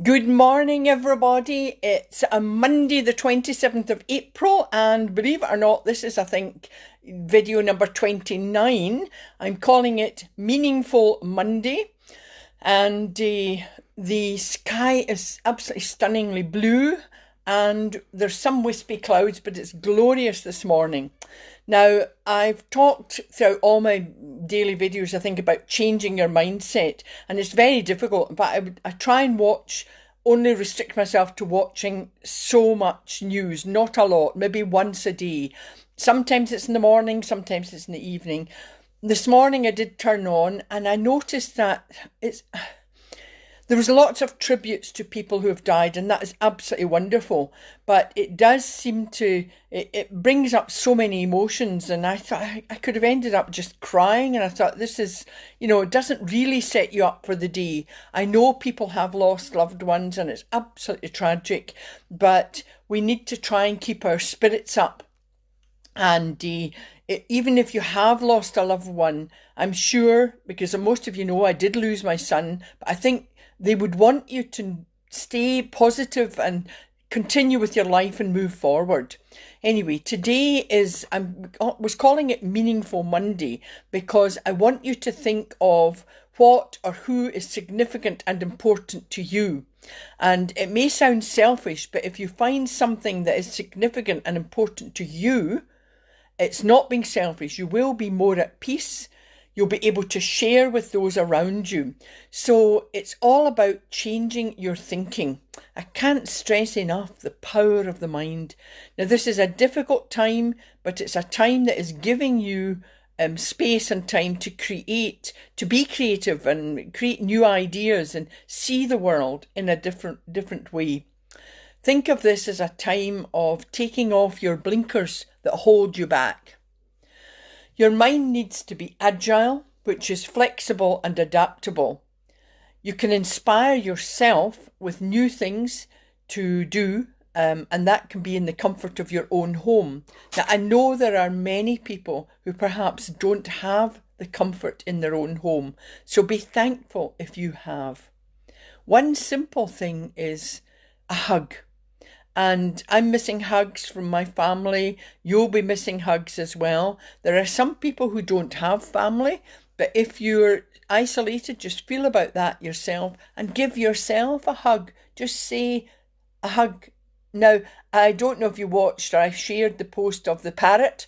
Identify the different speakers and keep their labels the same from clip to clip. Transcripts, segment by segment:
Speaker 1: Good morning, everybody. It's a Monday, the 27th of April, and believe it or not, this is, I think, video number 29. I'm calling it Meaningful Monday, and the sky is absolutely stunningly blue, and there's some wispy clouds, but it's glorious this morning. Now, I've talked throughout all my daily videos, I think, about changing your mindset, and it's very difficult. But I try and only restrict myself to watching so much news, not a lot, maybe once a day. Sometimes it's in the morning, sometimes it's in the evening. This morning I did turn on, and I noticed that there was lots of tributes to people who have died, and that is absolutely wonderful. But it does seem it brings up so many emotions, and I thought I could have ended up just crying. And I thought, this is, it doesn't really set you up for the day. I know people have lost loved ones, and it's absolutely tragic, but we need to try and keep our spirits up. And even if you have lost a loved one, I'm sure, because most of you know I did lose my son, but I think they would want you to stay positive and continue with your life and move forward. Anyway, today I was calling it Meaningful Monday because I want you to think of what or who is significant and important to you. And it may sound selfish, but if you find something that is significant and important to you, it's not being selfish. You will be more at peace. You'll be able to share with those around you. So it's all about changing your thinking. I can't stress enough the power of the mind. Now, this is a difficult time, but it's a time that is giving you space and time to to be creative and create new ideas and see the world in a different way. Think of this as a time of taking off your blinkers that hold you back. Your mind needs to be agile, which is flexible and adaptable. You can inspire yourself with new things to do, and that can be in the comfort of your own home. Now, I know there are many people who perhaps don't have the comfort in their own home, so be thankful if you have. One simple thing is a hug. And I'm missing hugs from my family. You'll be missing hugs as well. There are some people who don't have family, but if you're isolated, just feel about that yourself and give yourself a hug. Just say a hug. Now, I don't know if you watched or I shared the post of the parrot,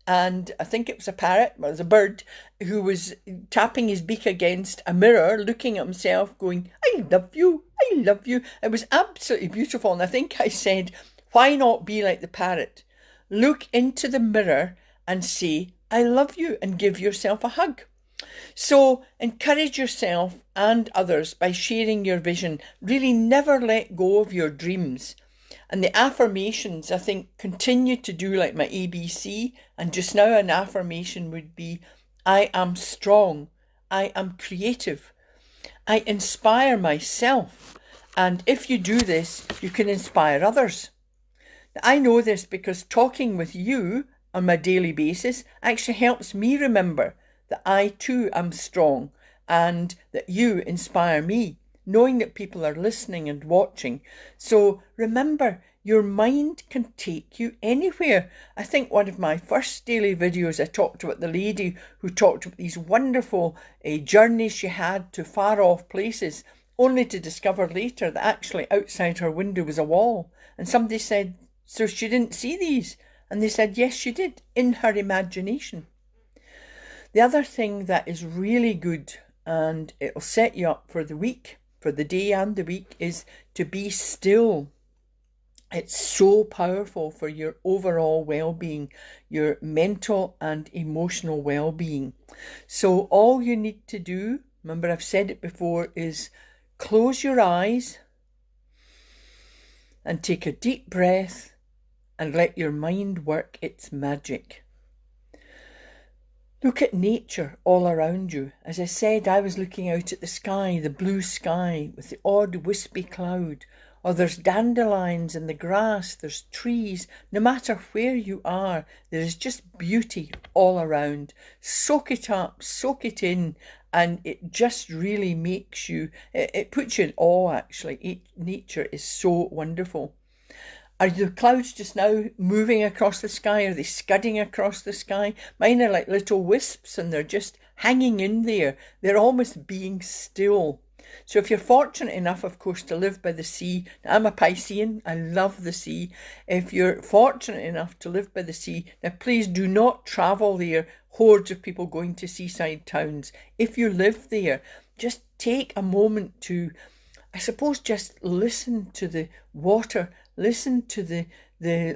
Speaker 1: and I think it was a parrot, well, it was a bird, who was tapping his beak against a mirror, looking at himself, going, I love you, I love you. It was absolutely beautiful. And I think I said, why not be like the parrot? Look into the mirror and say, I love you, and give yourself a hug. So encourage yourself and others by sharing your vision. Really never let go of your dreams. And the affirmations, I think, continue to do like my ABC. And just now an affirmation would be, I am strong. I am creative. I inspire myself. And if you do this, you can inspire others. Now, I know this because talking with you on my daily basis actually helps me remember that I too am strong and that you inspire me, knowing that people are listening and watching. So remember, your mind can take you anywhere. I think one of my first daily videos, I talked about the lady who talked about these wonderful journeys she had to far off places, only to discover later that actually outside her window was a wall. And somebody said, so she didn't see these? And they said, yes, she did, in her imagination. The other thing that is really good, and it'll set you up for the week, for the day and the week, is to be still. It's so powerful for your overall well-being, your mental and emotional well-being. So all you need to do, remember I've said it before, is close your eyes and take a deep breath and let your mind work its magic. Look at nature all around you. As I said, I was looking out at the sky, the blue sky with the odd wispy cloud. Or there's dandelions in the grass, there's trees. No matter where you are, there is just beauty all around. Soak it up, soak it in, and it just really makes you, it puts you in awe actually. Nature is so wonderful. Are the clouds just now moving across the sky? Are they scudding across the sky? Mine are like little wisps and they're just hanging in there. They're almost being still. So if you're fortunate enough, of course, to live by the sea, I'm a Piscean, I love the sea. If you're fortunate enough to live by the sea, now please do not travel there, hordes of people going to seaside towns. If you live there, just take a moment to, I suppose, just listen to the water, listen to the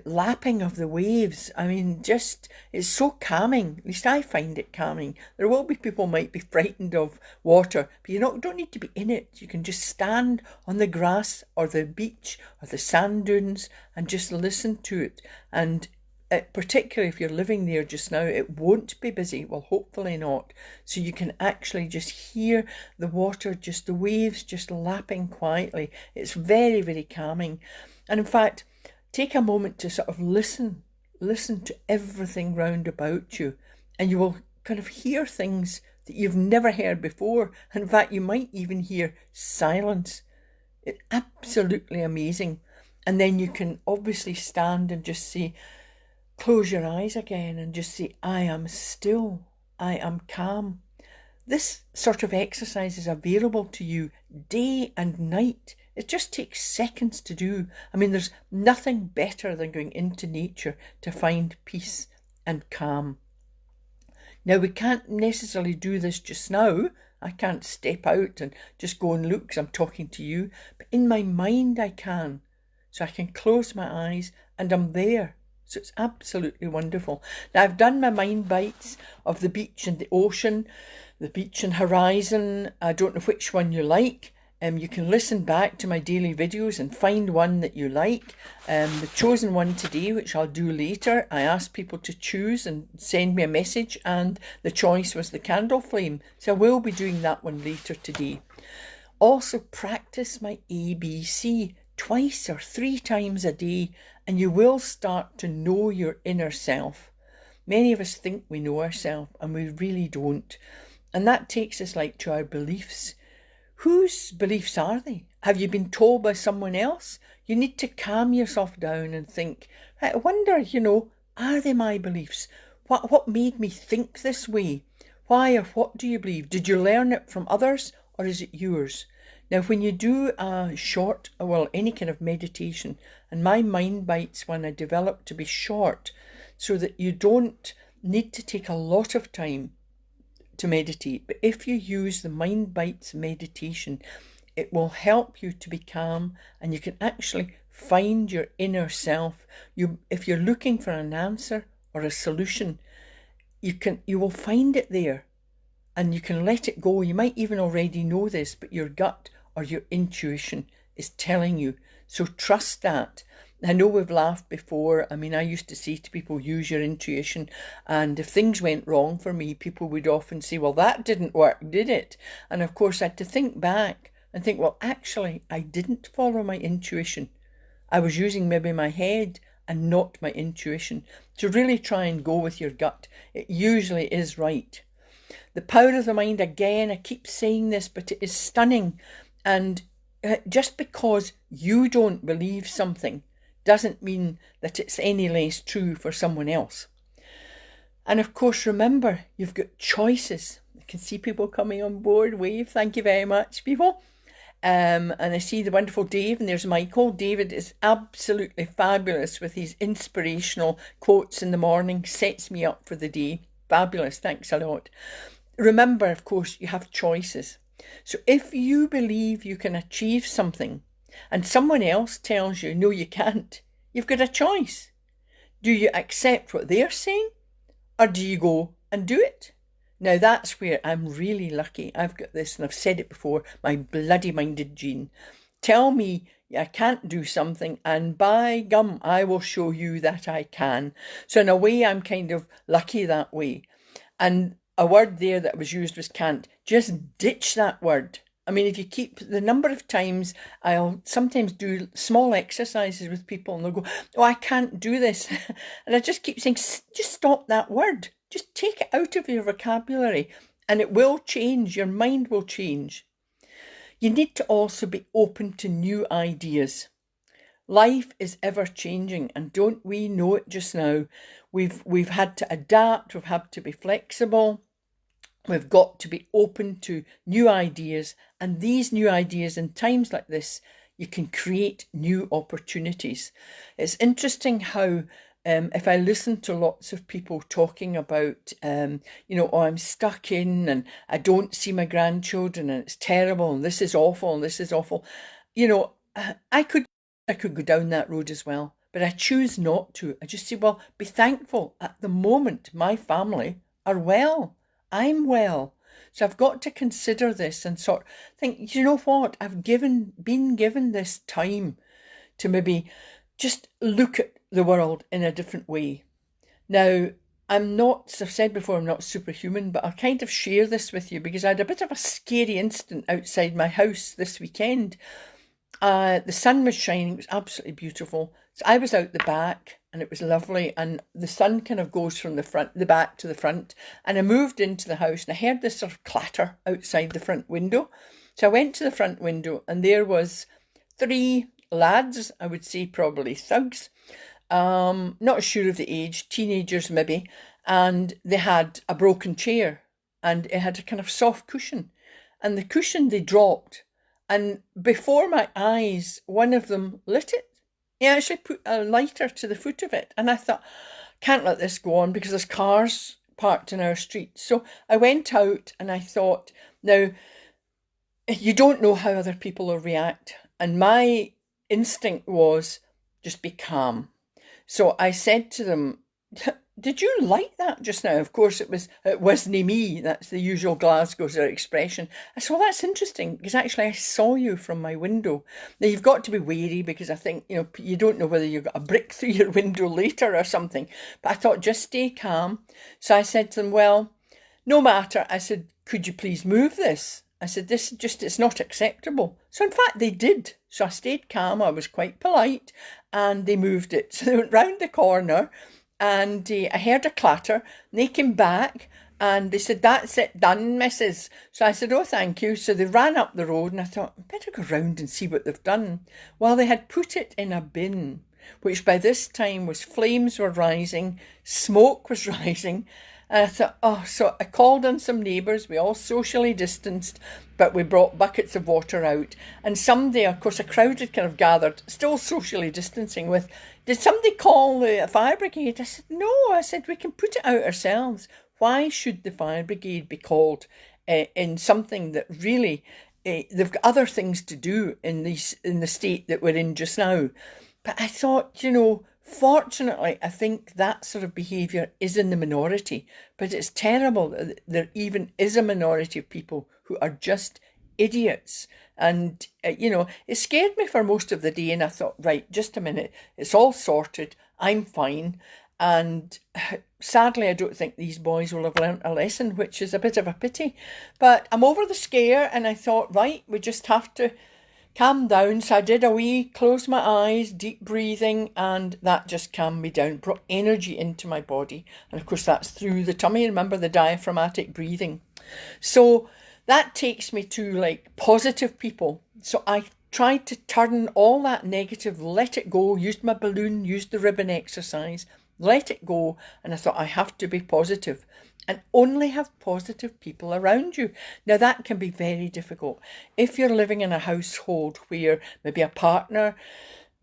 Speaker 1: lapping of the waves. I mean, just, it's so calming. At least I find it calming. There will be people might be frightened of water, but you don't need to be in it. You can just stand on the grass or the beach or the sand dunes and just listen to it. And particularly if you're living there just now, it won't be busy. Well, hopefully not. So you can actually just hear the water, just the waves just lapping quietly. It's very, very calming. And in fact, take a moment to sort of listen to everything round about you, and you will kind of hear things that you've never heard before. In fact, you might even hear silence. It's absolutely amazing. And then you can obviously stand and just say, close your eyes again and just say, I am still, I am calm. This sort of exercise is available to you day and night. It just takes seconds to do. I mean, there's nothing better than going into nature to find peace and calm. Now, we can't necessarily do this just now. I can't step out and just go and look because I'm talking to you. But in my mind, I can. So I can close my eyes and I'm there. So it's absolutely wonderful. Now, I've done my mind bites of the beach and the ocean, the beach and horizon. I don't know which one you like. You can listen back to my daily videos and find one that you like. The chosen one today, which I'll do later, I asked people to choose and send me a message, and the choice was the candle flame. So I will be doing that one later today. Also, practice my ABC twice or 3 times a day, and you will start to know your inner self. Many of us think we know ourselves, and we really don't. And that takes us like to our beliefs. Whose beliefs are they? Have you been told by someone else? You need to calm yourself down and think, I wonder, are they my beliefs? What made me think this way? Why or what do you believe? Did you learn it from others or is it yours? Now, when you do any kind of meditation, and my mind bites when I develop to be short so that you don't need to take a lot of time to meditate, but if you use the mind bites meditation, it will help you to be calm and you can actually find your inner self. If you're looking for an answer or a solution, you will find it there and you can let it go. You might even already know this, but your gut or your intuition is telling you. So trust that. I know we've laughed before. I mean, I used to say to people, use your intuition. And if things went wrong for me, people would often say, well, that didn't work, did it? And of course, I had to think back and think, well, actually, I didn't follow my intuition. I was using maybe my head and not my intuition. So really try and go with your gut. It usually is right. The power of the mind, again, I keep saying this, but it is stunning. And just because you don't believe something doesn't mean that it's any less true for someone else. And of course, remember, you've got choices. I can see people coming on board. Wave, thank you very much, people. And I see the wonderful Dave, and there's Michael. David is absolutely fabulous with his inspirational quotes in the morning, sets me up for the day. Fabulous, thanks a lot. Remember, of course, you have choices. So if you believe you can achieve something and someone else tells you, no, you can't, you've got a choice. Do you accept what they're saying or do you go and do it? Now that's where I'm really lucky. I've got this, and I've said it before, my bloody minded gene. Tell me I can't do something and by gum, I will show you that I can. So in a way, I'm kind of lucky that way. And a word there that was used was can't. Just ditch that word. I mean, if you keep the number of times, I'll sometimes do small exercises with people and they'll go, oh, I can't do this. And I just keep saying, just stop that word. Just take it out of your vocabulary. and it will change. Your mind will change. You need to also be open to new ideas. Life is ever changing, and don't we know it just now? We've had to adapt, we've had to be flexible, we've got to be open to new ideas, and these new ideas in times like this, you can create new opportunities. It's interesting how if I listen to lots of people talking about, oh, I'm stuck in and I don't see my grandchildren and it's terrible and this is awful and this is awful. I could go down that road as well, but I choose not to. I just say, well, be thankful. At the moment, my family are well. I'm well. So I've got to consider this and sort of think, you know what? Been given this time to maybe just look at the world in a different way. Now, as I've said before, I'm not superhuman, but I'll kind of share this with you because I had a bit of a scary incident outside my house this weekend. The sun was shining, it was absolutely beautiful. So I was out the back and it was lovely, and the sun kind of goes from the back to the front. And I moved into the house and I heard this sort of clatter outside the front window. So I went to the front window and there was three lads, I would say probably thugs, not sure of the age, teenagers maybe, and they had a broken chair and it had a kind of soft cushion, and the cushion they dropped, and before my eyes, one of them lit it. He actually put a lighter to the foot of it. And I thought, can't let this go on because there's cars parked in our street. So I went out and I thought, now, you don't know how other people will react. And my instinct was just be calm. So I said to them, did you like that just now? Of course, it wasn't me. That's the usual Glasgow expression. I said, well, that's interesting because actually I saw you from my window. Now you've got to be wary because I think, you don't know whether you've got a brick through your window later or something. But I thought, just stay calm. So I said to them, well, no matter. I said, could you please move this? I said, it's not acceptable. So in fact, they did. So I stayed calm. I was quite polite and they moved it. So they went round the corner and I heard a clatter and they came back and they said, that's it done, missus. So I said, oh, thank you. So they ran up the road and I thought, I better go round and see what they've done. Well, they had put it in a bin, which by this time flames were rising, smoke was rising. And I thought, oh, so I called on some neighbours. We all socially distanced, but we brought buckets of water out. And someday, of course, a crowd had kind of gathered, still socially distancing did somebody call the fire brigade? I said, no. I said, we can put it out ourselves. Why should the fire brigade be called in something that really, they've got other things to do in the state that we're in just now? But I thought, fortunately, I think that sort of behaviour is in the minority, but it's terrible that there even is a minority of people who are just idiots. And, it scared me for most of the day, and I thought, right, just a minute, it's all sorted, I'm fine. And sadly, I don't think these boys will have learnt a lesson, which is a bit of a pity. But I'm over the scare, and I thought, right, we just have to calm down. So I did a wee close my eyes, deep breathing, and that just calmed me down, brought energy into my body. And of course, that's through the tummy. Remember the diaphragmatic breathing. So that takes me to positive people. So I tried to turn all that negative, let it go, used my balloon, used the ribbon exercise, let it go. And I thought, I have to be positive and only have positive people around you. Now that can be very difficult. If you're living in a household where maybe a partner,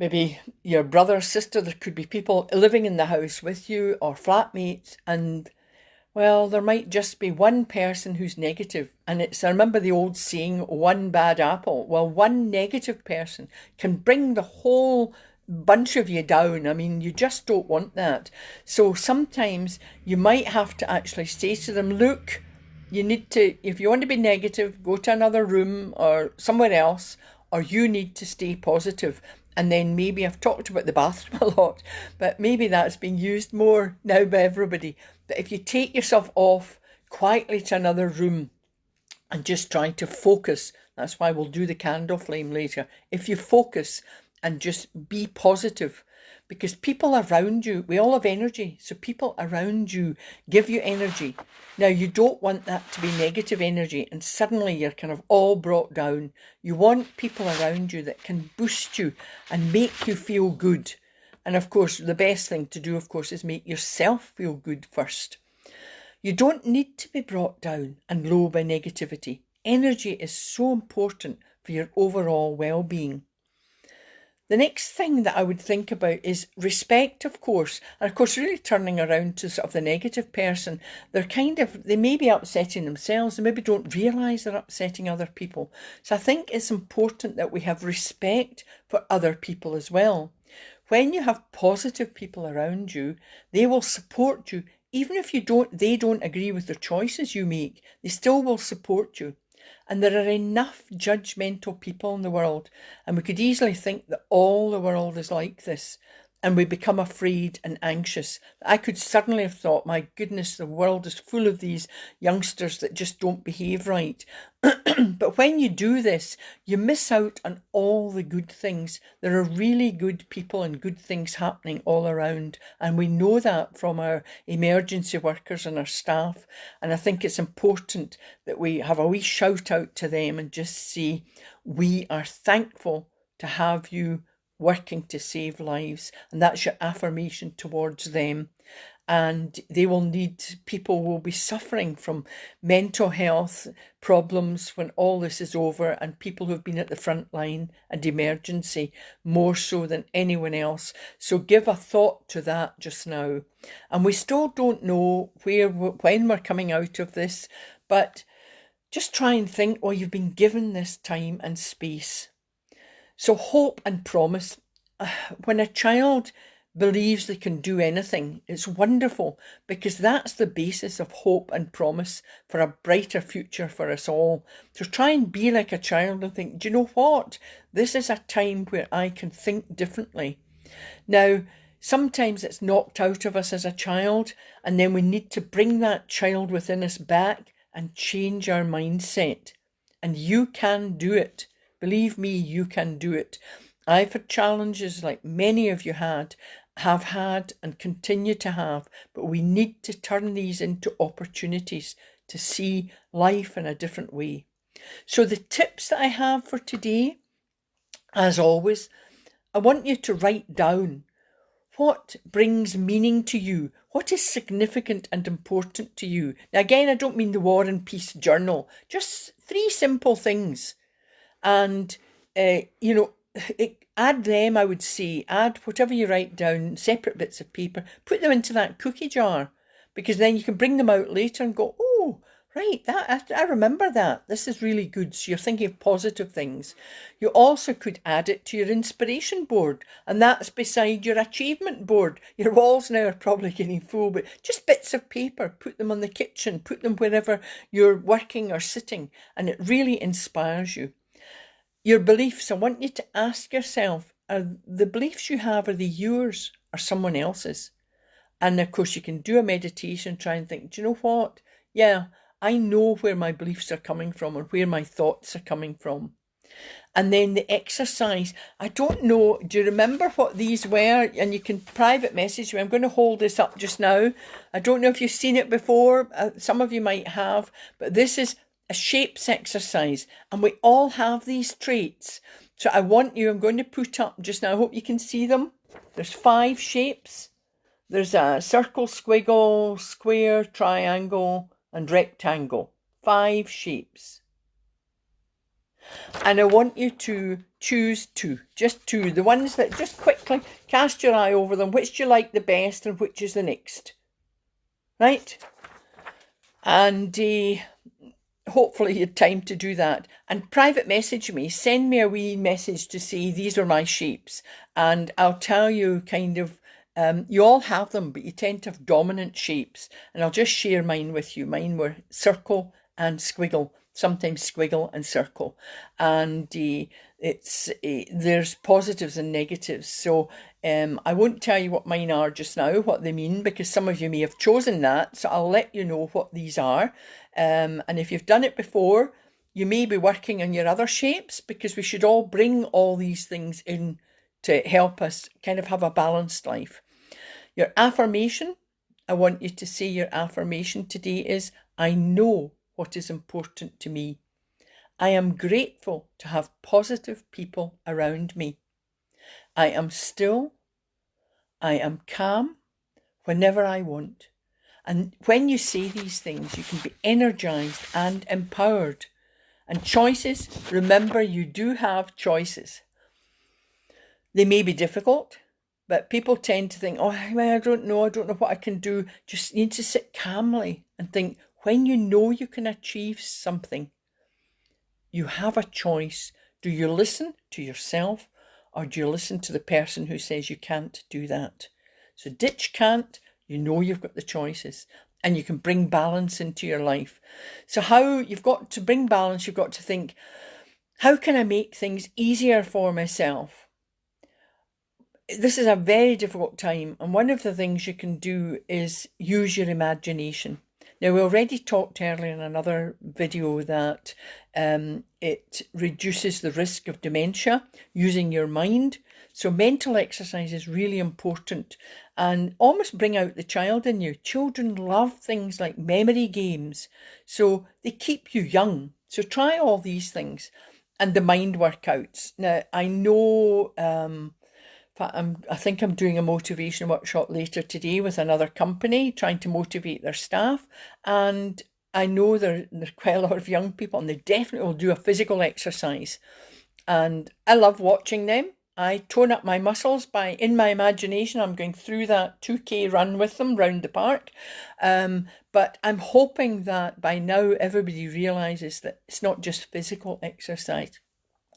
Speaker 1: maybe your brother, sister, there could be people living in the house with you or flatmates, and well, there might just be one person who's negative. And I remember the old saying, one bad apple. Well, one negative person can bring the whole bunch of you down. I mean, you just don't want that. So sometimes you might have to actually say to them, look, you need to, if you want to be negative, go to another room or somewhere else, or you need to stay positive. And then maybe I've talked about the bathroom a lot, but maybe that's being used more now by everybody. But if you take yourself off quietly to another room and just try to focus, that's why we'll do the candle flame later. If you focus and just be positive, because people around you, we all have energy, so people around you give you energy. Now, you don't want that to be negative energy and suddenly you're kind of all brought down. You want people around you that can boost you and make you feel good. And of course, the best thing to do, of course, is make yourself feel good first. You don't need to be brought down and low by negativity. Energy is so important for your overall well-being. The next thing that I would think about is respect, of course. And of course, really turning around to sort of the negative person, they may be upsetting themselves. They maybe don't realise they're upsetting other people. So I think it's important that we have respect for other people as well. When you have positive people around you, they will support you. Even if they don't agree with the choices you make, they still will support you. And there are enough judgmental people in the world, and we could easily think that all the world is like this, and we become afraid and anxious. I could suddenly have thought, my goodness, the world is full of these youngsters that just don't behave right. But when you do this, you miss out on all the good things. There are really good people and good things happening all around. And we know that from our emergency workers and our staff. And I think it's important that we have a wee shout out to them and just say, we are thankful to have you working to save lives. And that's your affirmation towards them. And people will be suffering from mental health problems when all this is over, and people who've been at the front line and emergency more so than anyone else. So give a thought to that just now. And we still don't know when we're coming out of this, but just try and think, well, you've been given this time and space. So hope and promise. When a child believes they can do anything, it's wonderful, because that's the basis of hope and promise for a brighter future for us all. So try and be like a child and think, do you know what? This is a time where I can think differently. Now, sometimes it's knocked out of us as a child, and then we need to bring that child within us back and change our mindset. And you can do it. Believe me, you can do it. I've had challenges like many of you have had and continue to have, but we need to turn these into opportunities to see life in a different way. So the tips that I have for today, as always, I want you to write down what brings meaning to you, what is significant and important to you. Now again, I don't mean the War and Peace journal, just 3 simple things. And, add them, I would say, add whatever you write down, separate bits of paper, put them into that cookie jar, because then you can bring them out later and go, oh, right, I remember that. This is really good. So you're thinking of positive things. You also could add it to your inspiration board, and that's beside your achievement board. Your walls now are probably getting full, but just bits of paper, put them on the kitchen, put them wherever you're working or sitting, and it really inspires you. Your beliefs, I want you to ask yourself, are the beliefs you have, are they yours or someone else's? And of course you can do a meditation, try and think, do you know what? Yeah, I know where my beliefs are coming from and where my thoughts are coming from. And then the exercise, I don't know, do you remember what these were? And you can private message me. I'm going to hold this up just now. I don't know if you've seen it before. Some of you might have, but this is a shapes exercise, and we all have these traits. So I'm going to put up just now, I hope you can see them. There's 5 shapes. There's a circle, squiggle, square, triangle, and rectangle. 5 shapes. And I want you to choose 2, just 2, the ones that just quickly cast your eye over them, which do you like the best and which is the next. Right? And hopefully you had time to do that. And private message me, send me a wee message to say these are my shapes, and I'll tell you kind of, you all have them, but you tend to have dominant shapes, and I'll just share mine with you. Mine were circle and squiggle, sometimes squiggle and circle, and there's positives and negatives. So I won't tell you what mine are just now, what they mean, because some of you may have chosen that, so I'll let you know what these are. And if you've done it before, you may be working on your other shapes, because we should all bring all these things in to help us kind of have a balanced life. Your affirmation, I want you to say your affirmation today is, I know what is important to me. I am grateful to have positive people around me. I am still, I am calm whenever I want. And when you say these things, you can be energized and empowered. And choices, remember, you do have choices. They may be difficult, but people tend to think, oh, I don't know what I can do. Just need to sit calmly and think, when you know you can achieve something, you have a choice. Do you listen to yourself, or do you listen to the person who says you can't do that? So ditch can't, you know you've got the choices, and you can bring balance into your life. So how you've got to bring balance, you've got to think, how can I make things easier for myself? This is a very difficult time, and one of the things you can do is use your imagination. Now, we already talked earlier in another video that it reduces the risk of dementia using your mind. So mental exercise is really important, and almost bring out the child in you. Children love things like memory games, so they keep you young. So try all these things, and the mind workouts. Now, I know I think I'm doing a motivation workshop later today with another company trying to motivate their staff, and I know there are quite a lot of young people, and they definitely will do a physical exercise, and I love watching them. I tone up my muscles by, in my imagination, I'm going through that 2K run with them round the park. But I'm hoping that by now everybody realises that it's not just physical exercise.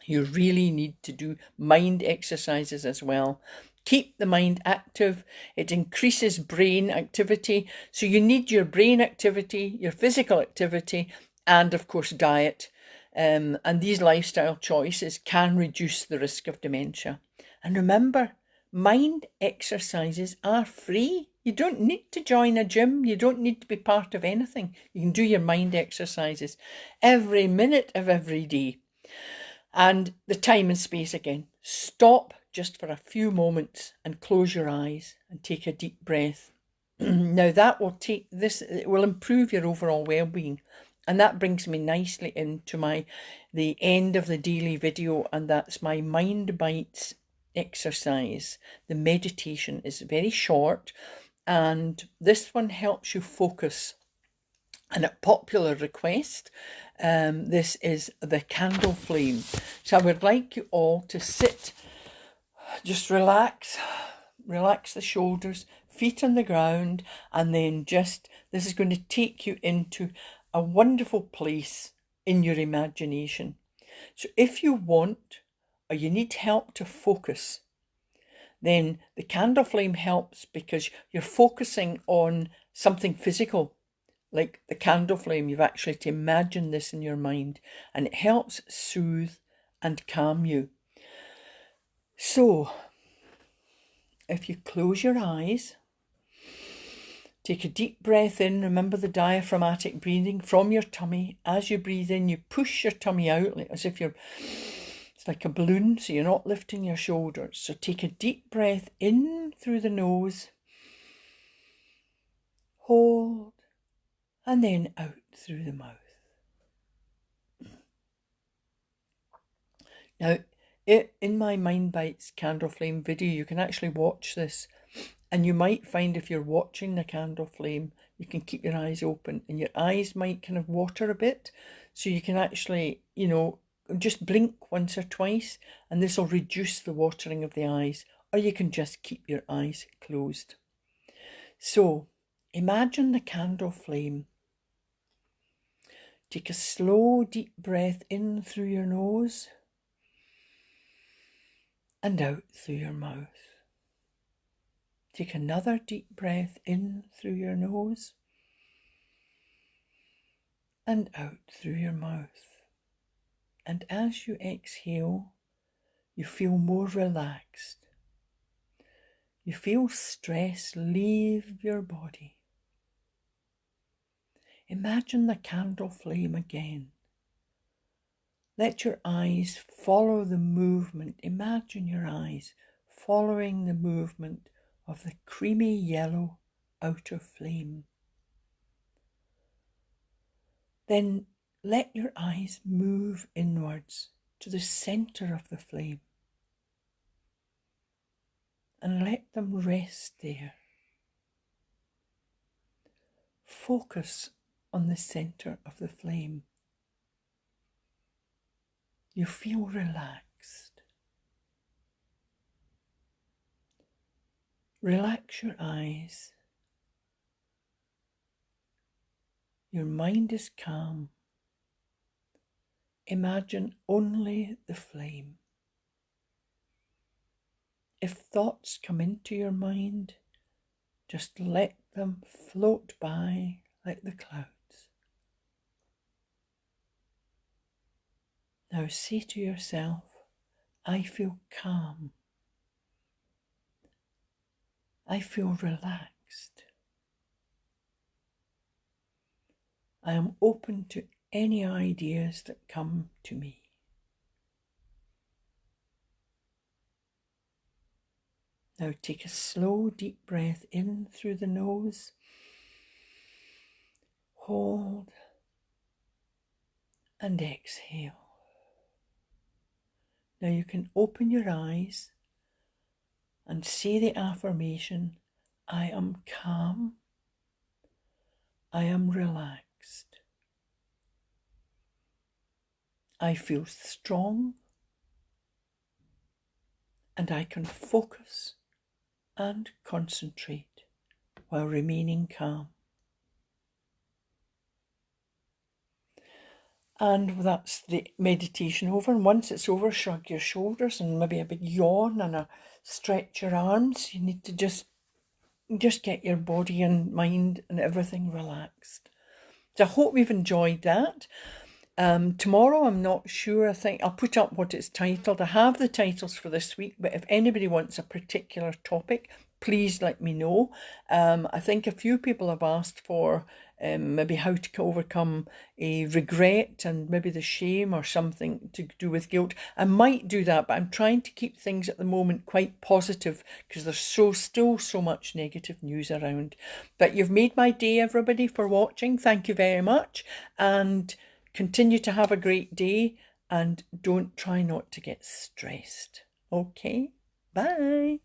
Speaker 1: You really need to do mind exercises as well. Keep the mind active. It increases brain activity. So you need your brain activity, your physical activity, and of course diet. And these lifestyle choices can reduce the risk of dementia. And remember, mind exercises are free. You don't need to join a gym. You don't need to be part of anything. You can do your mind exercises every minute of every day. And the time and space again. Stop just for a few moments and close your eyes and take a deep breath. Now that will it will improve your overall well-being. And that brings me nicely into the end of the daily video, and that's my Mind Bites exercise. The meditation is very short, and this one helps you focus. And at popular request, this is the candle flame. So I would like you all to sit, just relax the shoulders, feet on the ground, and then this is going to take you into a wonderful place in your imagination. So if you want, or you need help to focus, then the candle flame helps because you're focusing on something physical. Like the candle flame, you've actually to imagine this in your mind, and it helps soothe and calm you. So, if you close your eyes, take a deep breath in. Remember the diaphragmatic breathing from your tummy. As you breathe in, you push your tummy out as if it's like a balloon, so you're not lifting your shoulders. So take a deep breath in through the nose, hold, and then out through the mouth. Now, in my Mind Bites candle flame video, you can actually watch this, and you might find if you're watching the candle flame, you can keep your eyes open, and your eyes might kind of water a bit, so you can actually, just blink once or twice, and this will reduce the watering of the eyes, or you can just keep your eyes closed. So, imagine the candle flame. Take a slow, deep breath in through your nose and out through your mouth. Take another deep breath in through your nose and out through your mouth. And as you exhale, you feel more relaxed. You feel stress leave your body. Imagine the candle flame again. Let your eyes follow the movement. Imagine your eyes following the movement of the creamy yellow outer flame. Then let your eyes move inwards to the centre of the flame and let them rest there. Focus on the centre of the flame. You feel relaxed. Relax your eyes. Your mind is calm. Imagine only the flame. If thoughts come into your mind, just let them float by like the clouds. Now say to yourself, I feel calm. I feel relaxed. I am open to any ideas that come to me. Now take a slow, deep breath in through the nose. Hold and exhale. Now you can open your eyes and say the affirmation, I am calm, I am relaxed, I feel strong, and I can focus and concentrate while remaining calm. And that's the meditation over. And once it's over, shrug your shoulders and maybe a big yawn and stretch your arms. You need to just get your body and mind and everything relaxed. So I hope you've enjoyed that. Tomorrow, I'm not sure. I think I'll put up what it's titled. I have the titles for this week, but if anybody wants a particular topic, please let me know. I think a few people have asked for maybe how to overcome a regret and maybe the shame or something to do with guilt. I might do that, but I'm trying to keep things at the moment quite positive because there's still so much negative news around. But you've made my day, everybody, for watching. Thank you very much. And continue to have a great day and don't try not to get stressed. Okay, bye.